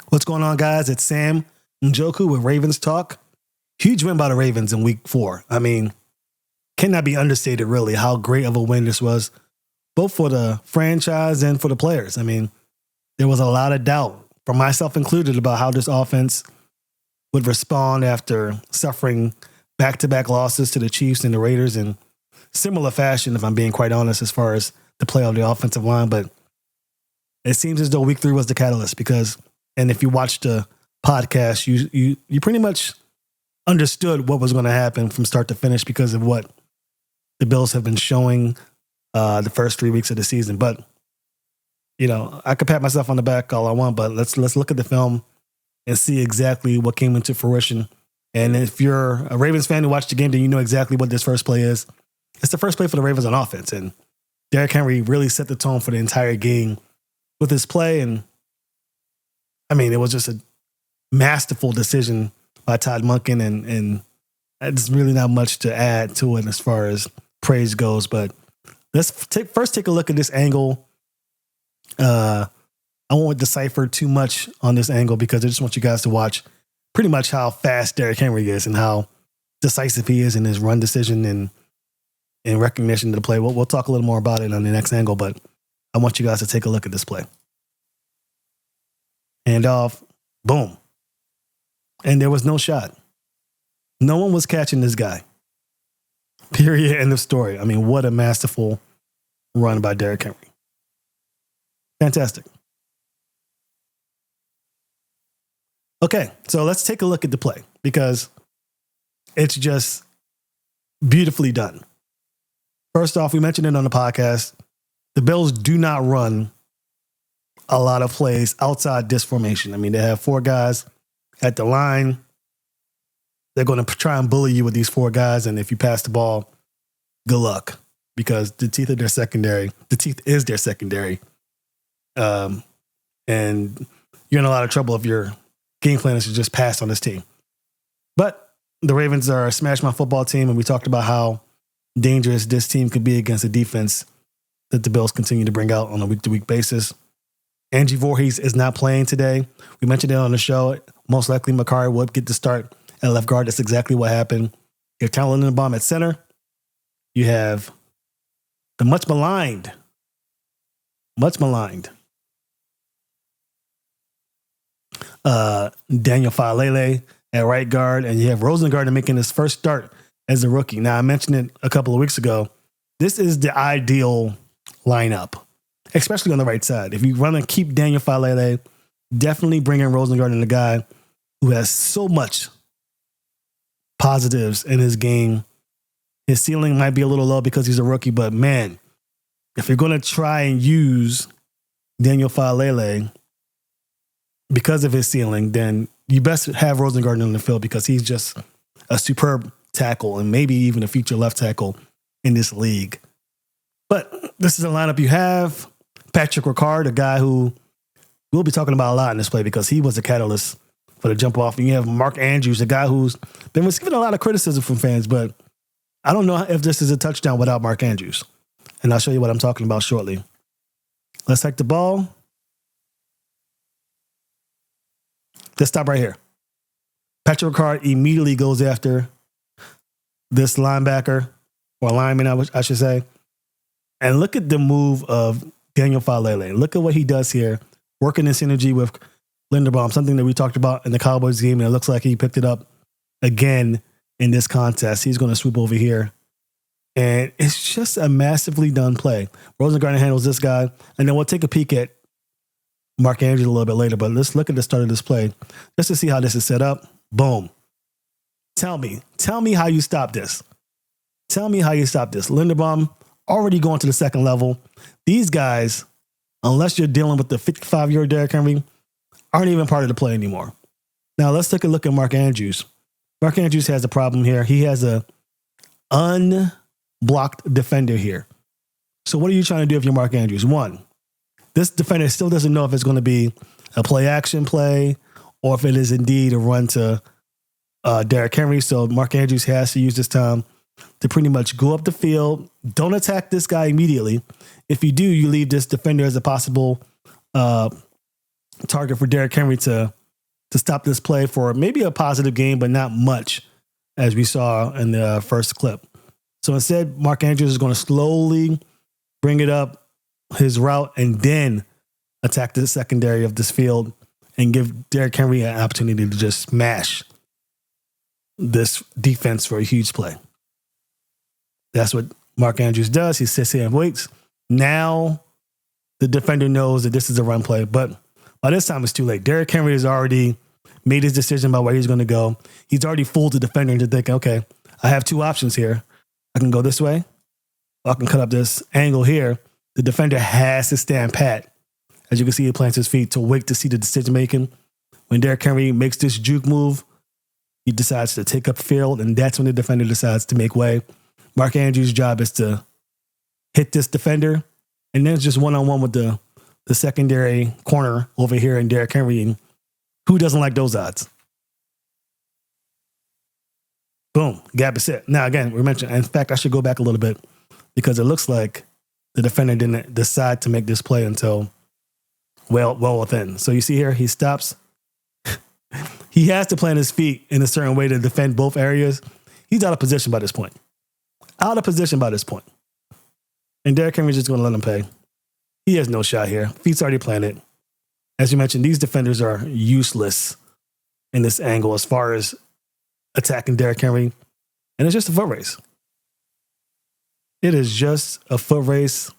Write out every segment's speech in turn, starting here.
What's going on, guys? It's Sam Njoku with Ravens Talk. Huge win by the Ravens in week 4. I mean, cannot be understated, really, how great of a win this was, both for the franchise and for the players. I mean, there was a lot of doubt, for myself included, about how this offense would respond after suffering back-to-back losses to the Chiefs and the Raiders in similar fashion, if I'm being quite honest, as far as the play of the offensive line. But it seems as though week 3 was the catalyst because, and if you watched the podcast, you pretty much understood what was going to happen from start to finish because of what the Bills have been showing the first 3 weeks of the season. But, you know, I could pat myself on the back all I want, but let's look at the film and see exactly what came into fruition. And if you're a Ravens fan who watched the game, then you know exactly what this first play is. It's the first play for the Ravens on offense. And Derrick Henry really set the tone for the entire game with his play. And I mean, it was just a masterful decision by Todd Monken, and there's really not much to add to it as far as praise goes. But let's first take a look at this angle. I won't decipher too much on this angle because I just want you guys to watch pretty much how fast Derrick Henry is and how decisive he is in his run decision and in recognition of the play. We'll talk a little more about it on the next angle, but I want you guys to take a look at this play. Hand off, boom. And there was no shot. No one was catching this guy. Period. End of story. I mean, what a masterful run by Derrick Henry. Fantastic. Okay, so let's take a look at the play because it's just beautifully done. First off, we mentioned it on the podcast. The Bills do not run a lot of plays outside this formation. I mean, they have 4 guys at the line. They're going to try and bully you with these 4 guys. And if you pass the ball, good luck because the teeth is their secondary. And you're in a lot of trouble if your game plan is to just pass on this team. But the Ravens are a smash mouth football team. And we talked about how dangerous this team could be against a defense that the Bills continue to bring out on a week-to-week basis. Angie Voorhees is not playing today. We mentioned it on the show. Most likely Makari would get the start at left guard. That's exactly what happened. You have Tyler Linderbaum at center. You have the much maligned Daniel Faalele at right guard, and you have Rosengarten making his first start as a rookie. Now, I mentioned it a couple of weeks ago. This is the ideal lineup, especially on the right side. If you want to keep Daniel Faalele, definitely bring in Rosengarten, a guy who has so much positives in his game. His ceiling might be a little low because he's a rookie, but man, if you're going to try and use Daniel Faalele because of his ceiling, then you best have Rosengarten on the field because he's just a superb tackle and maybe even a future left tackle in this league. But this is a lineup you have. Patrick Ricard, a guy who we'll be talking about a lot in this play because he was a catalyst for the jump off. And you have Mark Andrews, a guy who's been receiving a lot of criticism from fans, but I don't know if this is a touchdown without Mark Andrews. And I'll show you what I'm talking about shortly. Let's hike the ball. Let's stop right here. Patrick Ricard immediately goes after this linebacker, or lineman, I should say. And look at the move of Daniel Faalele. Look at what he does here, working in synergy with Linderbaum, something that we talked about in the Cowboys game, and it looks like he picked it up again in this contest. He's going to swoop over here. And it's just a massively done play. Rosengarten handles this guy, and then we'll take a peek at Mark Andrews a little bit later, but let's look at the start of this play just to see how this is set up. Boom. Tell me how you stop this. Tell me how you stop this. Linderbaum already going to the second level. These guys, unless you're dealing with the 55-year-old Derrick Henry, aren't even part of the play anymore. Now let's take a look at Mark Andrews. Mark Andrews has a problem here. He has a unblocked defender here. So what are you trying to do if you're Mark Andrews? One, this defender still doesn't know if it's going to be a play action play or if it is indeed a run to Derrick Henry. So Mark Andrews has to use this time to pretty much go up the field. Don't attack this guy immediately. If you do, you leave this defender as a possible target for Derrick Henry to to stop this play for maybe a positive gain, but not much, as we saw in the first clip. So instead, Mark Andrews is going to slowly bring it up his route and then attack the secondary of this field and give Derrick Henry an opportunity to just smash this defense for a huge play. That's what Mark Andrews does. He sits here and waits. Now the defender knows that this is a run play, but by this time it's too late. Derrick Henry has already made his decision about where he's going to go. He's already fooled the defender into thinking, okay, I have two options here. I can go this way, or I can cut up this angle here. The defender has to stand pat. As you can see, he plants his feet to wait to see the decision making. When Derrick Henry makes this juke move, he decides to take up field, and that's when the defender decides to make way. Mark Andrews' job is to hit this defender, and then it's just one-on-one with the secondary corner over here in Derrick Henry. And who doesn't like those odds? Boom, gap is set. Now, again, we mentioned, in fact, I should go back a little bit because it looks like the defender didn't decide to make this play until well within. So you see here, he stops. He has to plant his feet in a certain way to defend both areas. He's out of position by this point. And Derrick Henry's just going to let him pay. He has no shot here. Feet's already planted. As you mentioned, these defenders are useless in this angle as far as attacking Derrick Henry. And it's just a foot race. It is just a foot race,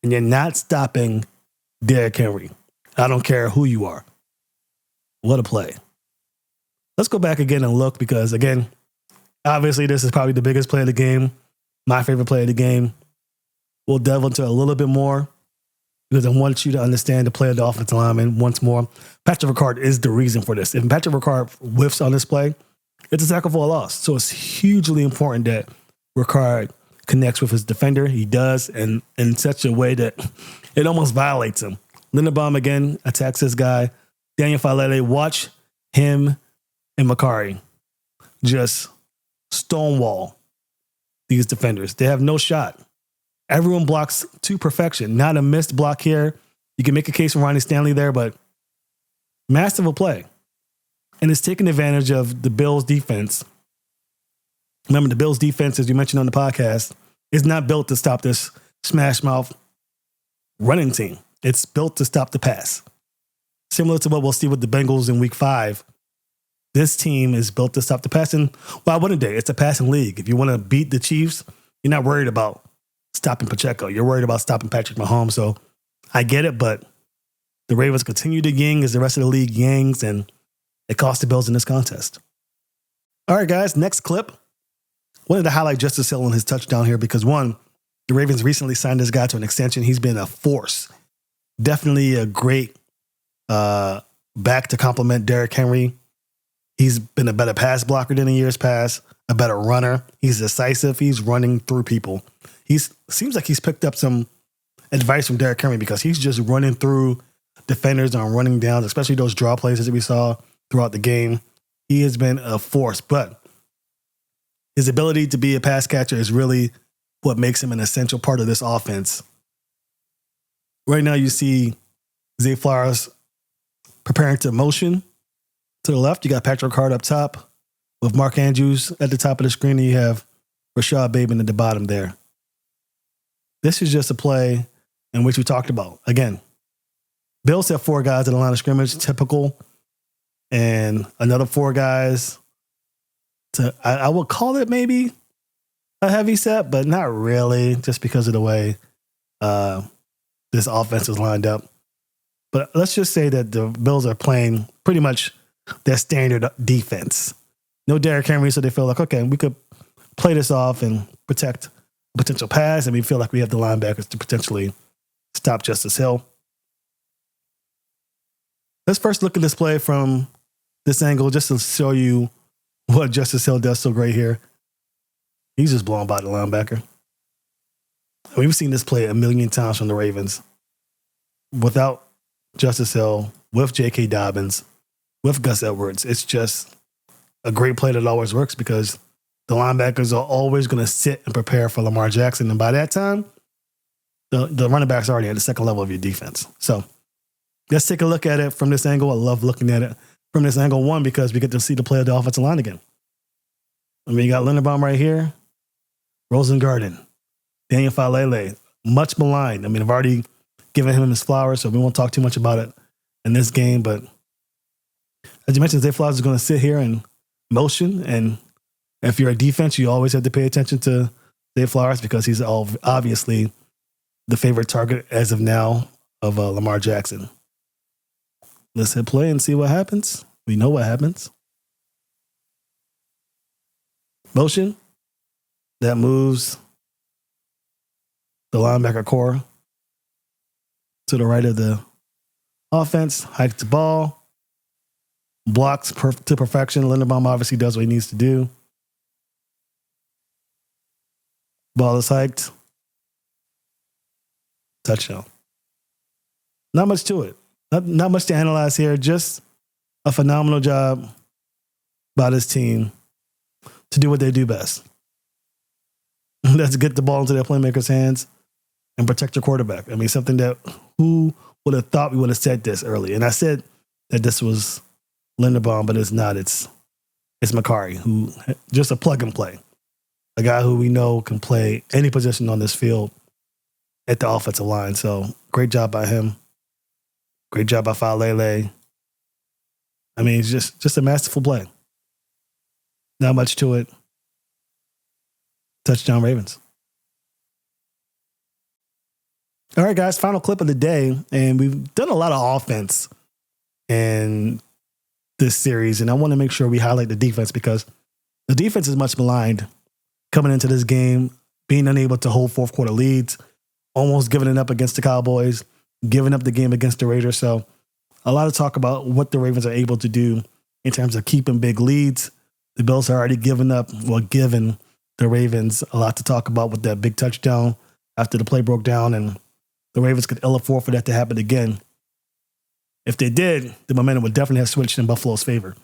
and you're not stopping Derrick Henry. I don't care who you are. What a play. Let's go back again and look because, again, obviously this is probably the biggest play of the game, my favorite play of the game. We'll delve into a little bit more because I want you to understand the play of the offensive lineman once more. Patrick Ricard is the reason for this. If Patrick Ricard whiffs on this play, it's a tackle for a loss. So it's hugely important that Ricard connects with his defender. He does, and in such a way that it almost violates him. Linderbaum again attacks this guy. Daniel Falele, watch him and Makari just stonewall these defenders. They have no shot. Everyone blocks to perfection. Not a missed block here. You can make a case for Ronnie Stanley there, but massive play. And it's taking advantage of the Bills' defense. Remember, the Bills' defense, as you mentioned on the podcast, is not built to stop this smash mouth running team. It's built to stop the pass. Similar to what we'll see with the Bengals in week 5. This team is built to stop the pass. And why wouldn't they? It's a passing league. If you want to beat the Chiefs, you're not worried about stopping Pacheco. You're worried about stopping Patrick Mahomes. So I get it, but the Ravens continue to yang as the rest of the league yangs, and it cost the Bills in this contest. All right, guys, next clip. Wanted to highlight Justice Hill and his touchdown here because, one, the Ravens recently signed this guy to an extension. He's been a force. Definitely a great back to complement Derrick Henry. He's been a better pass blocker than in years past, a better runner. He's decisive. He's running through people. Seems like he's picked up some advice from Derrick Henry because he's just running through defenders on running downs, especially those draw plays that we saw throughout the game. He has been a force, but his ability to be a pass catcher is really what makes him an essential part of this offense. Right now, you see Zay Flowers preparing to motion to the left. You got Patrick Ricard up top with Mark Andrews at the top of the screen. And you have Rashad Bateman at the bottom there. This is just a play in which we talked about. Again, Bills have 4 guys at the line of scrimmage, typical, and another 4 guys I would call it maybe a heavy set, but not really, just because of the way this offense is lined up. But let's just say that the Bills are playing pretty much their standard defense. No Derrick Henry, so they feel like, okay, we could play this off and protect a potential pass, and we feel like we have the linebackers to potentially stop Justice Hill. Let's first look at this play from this angle just to show you what Justice Hill does so great here. He's just blown by the linebacker. We've seen this play a million times from the Ravens. Without Justice Hill, with J.K. Dobbins, with Gus Edwards, it's just a great play that always works because the linebackers are always going to sit and prepare for Lamar Jackson. And by that time, the running back's already at the second level of your defense. So let's take a look at it from this angle. I love looking at it. from this angle. One, because we get to see the play of the offensive line again. I mean, you got Linderbaum right here, Rosengarten, Daniel Falele, much maligned. I mean, I've already given him his flowers, so we won't talk too much about it in this game. But as you mentioned, Zay Flowers is going to sit here and motion. And if you're a defense, you always have to pay attention to Zay Flowers because he's obviously the favorite target as of now of Lamar Jackson. Let's hit play and see what happens. We know what happens. Motion. That moves the linebacker core to the right of the offense. Hikes the ball. Blocks to perfection. Linderbaum obviously does what he needs to do. Ball is hiked. Touchdown. Not much to it. Not much to analyze here. Just a phenomenal job by this team to do what they do best. That's get the ball into their playmakers' hands and protect your quarterback. I mean, something that who would have thought we would have said this early. And I said that this was Linderbaum, but it's not. It's Makari, who just a plug and play. A guy who we know can play any position on this field at the offensive line. So great job by him. Great job by Falele. I mean, it's just a masterful play. Not much to it. Touchdown Ravens. All right, guys, final clip of the day. And we've done a lot of offense in this series. And I want to make sure we highlight the defense because the defense is much maligned coming into this game, being unable to hold fourth quarter leads, almost giving it up against the Cowboys, giving up the game against the Raiders. So a lot of talk about what the Ravens are able to do in terms of keeping big leads. The Bills are already given the Ravens a lot to talk about with that big touchdown after the play broke down, and the Ravens could ill afford for that to happen again. If they did, the momentum would definitely have switched in Buffalo's favor.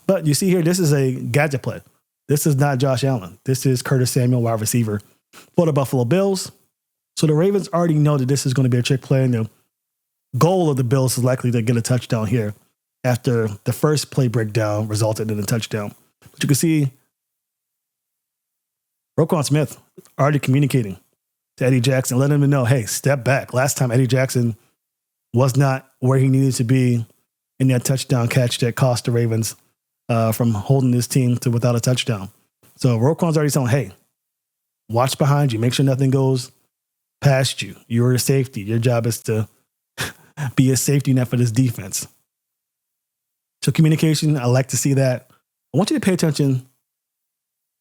But you see here, this is a gadget play. This is not Josh Allen. This is Curtis Samuel, wide receiver for the Buffalo Bills. So the Ravens already know that this is going to be a trick play, and the goal of the Bills is likely to get a touchdown here after the first play breakdown resulted in a touchdown. But you can see Roquan Smith already communicating to Eddie Jackson, letting him know, hey, step back. Last time Eddie Jackson was not where he needed to be in that touchdown catch that cost the Ravens from holding this team to without a touchdown. So Roquan's already saying, hey, watch behind you. Make sure nothing goes past you. You're a safety. Your job is to be a safety net for this defense. So communication, I like to see that. I want you to pay attention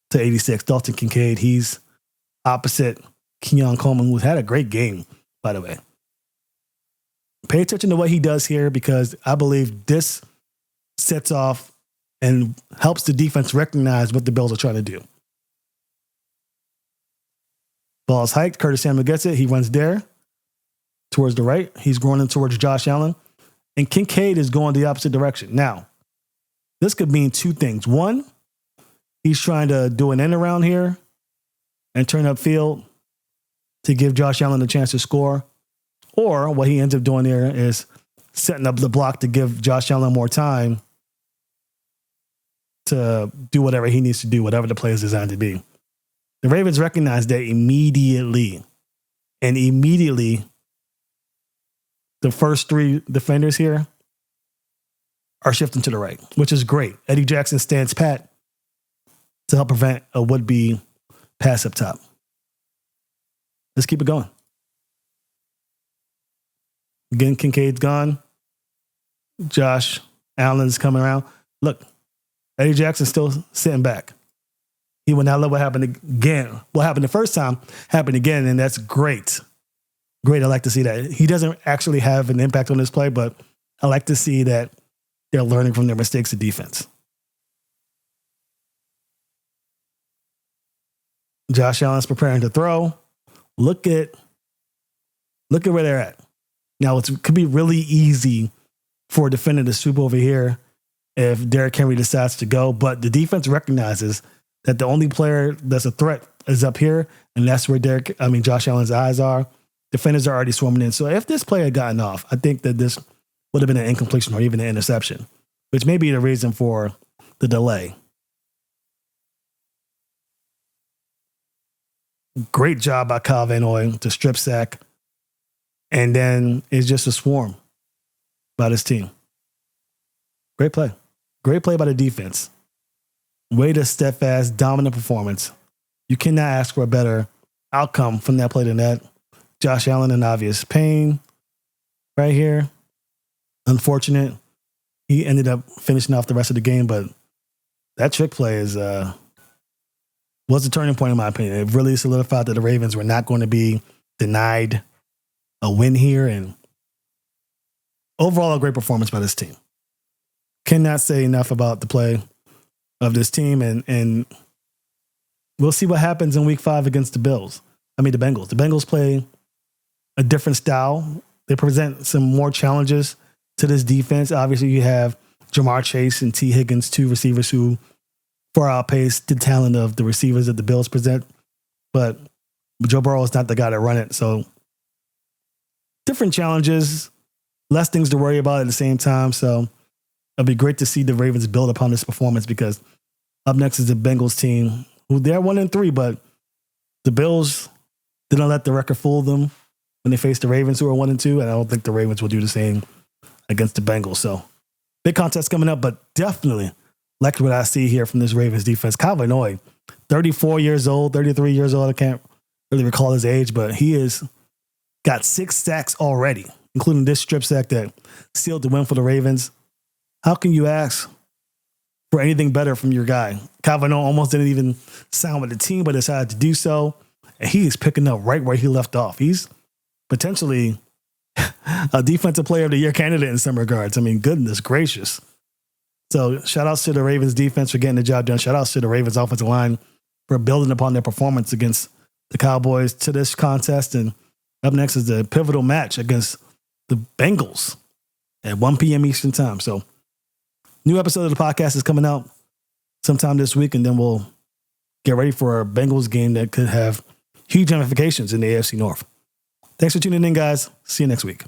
to 86, Dalton Kincaid. He's opposite Keon Coleman, who's had a great game, by the way. Pay attention to what he does here because I believe this sets off and helps the defense recognize what the Bills are trying to do. Ball is hiked. Curtis Samuel gets it. He runs there towards the right. He's going in towards Josh Allen. And Kincaid is going the opposite direction. Now, this could mean two things. One, he's trying to do an end around here and turn up field to give Josh Allen a chance to score. Or what he ends up doing there is setting up the block to give Josh Allen more time to do whatever he needs to do, whatever the play is designed to be. The Ravens recognize that immediately. And immediately, the first three defenders here are shifting to the right, which is great. Eddie Jackson stands pat to help prevent a would-be pass up top. Let's keep it going. Again, Kincaid's gone. Josh Allen's coming around. Look, Eddie Jackson's still sitting back. He will not let what happened again. What happened the first time happened again, and that's great. Great, I like to see that. He doesn't actually have an impact on this play, but I like to see that they're learning from their mistakes of defense. Josh Allen's preparing to throw. Look at where they're at. Now, it could be really easy for a defender to swoop over here if Derrick Henry decides to go, but the defense recognizes that the only player that's a threat is up here, and that's where Josh Allen's eyes are. Defenders are already swarming in. So if this play had gotten off, I think that this would have been an incompletion or even an interception. which may be the reason for the delay. Great job by Kyle Van Noy to strip sack. And then it's just a swarm by this team. Great play. Great play by the defense. Way to steadfast, dominant performance. You cannot ask for a better outcome from that play than that. Josh Allen in obvious pain right here. Unfortunate. He ended up finishing off the rest of the game, but that trick play was a turning point in my opinion. It really solidified that the Ravens were not going to be denied a win here, and overall a great performance by this team. Cannot say enough about the play of this team, and we'll see what happens in week 5 against the Bengals. The Bengals play a different style. They present some more challenges to this defense. Obviously, you have Jamar Chase and T. Higgins, 2 receivers who far outpace the talent of the receivers that the Bills present. But Joe Burrow is not the guy to run it. So different challenges, less things to worry about at the same time. So it'll be great to see the Ravens build upon this performance, because up next is the Bengals team, who they're 1-3, but the Bills didn't let the record fool them when they faced the Ravens, who are 1-2, and I don't think the Ravens will do the same against the Bengals. So big contest coming up, but definitely like what I see here from this Ravens defense. Kyle Van Noy, 34 years old, 33 years old. I can't really recall his age, but he is got 6 sacks already, including this strip sack that sealed the win for the Ravens. How can you ask for anything better from your guy? Kyle Van Noy almost didn't even sign with the team, but decided to do so. And he is picking up right where he left off. He's potentially a defensive player of the year candidate in some regards. Goodness gracious. So shout outs to the Ravens defense for getting the job done. Shout outs to the Ravens offensive line for building upon their performance against the Cowboys to this contest. And up next is the pivotal match against the Bengals at 1 p.m. Eastern time. So new episode of the podcast is coming out sometime this week, and then we'll get ready for a Bengals game that could have huge ramifications in the AFC North. Thanks for tuning in, guys. See you next week.